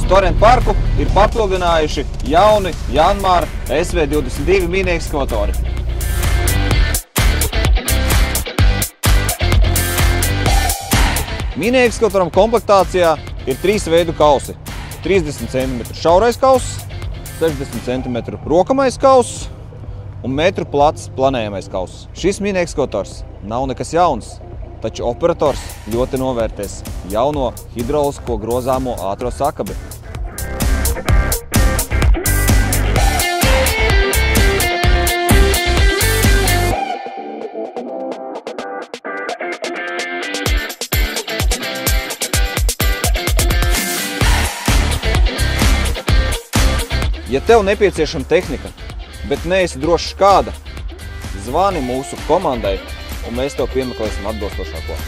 Torrent parku ir papildinājuši jauni Janmāra SV22 mini-ekskavatori. Mini-ekskavatoram komplektācijā ir 3 veidu kausi. 30 cm šaurais kauss, 60 cm rokamais kauss un metru plats planējamais kauss. Šis mini-ekskavators nav nekas jauns, taču operators ļoti novērtēs jauno hidraulisko grozāmo ātro sakabi. Ja tev nepieciešama tehnika, bet neesi drošs kāda, zvani mūsu komandai un mēs tev piemeklēsim atbilstošāko.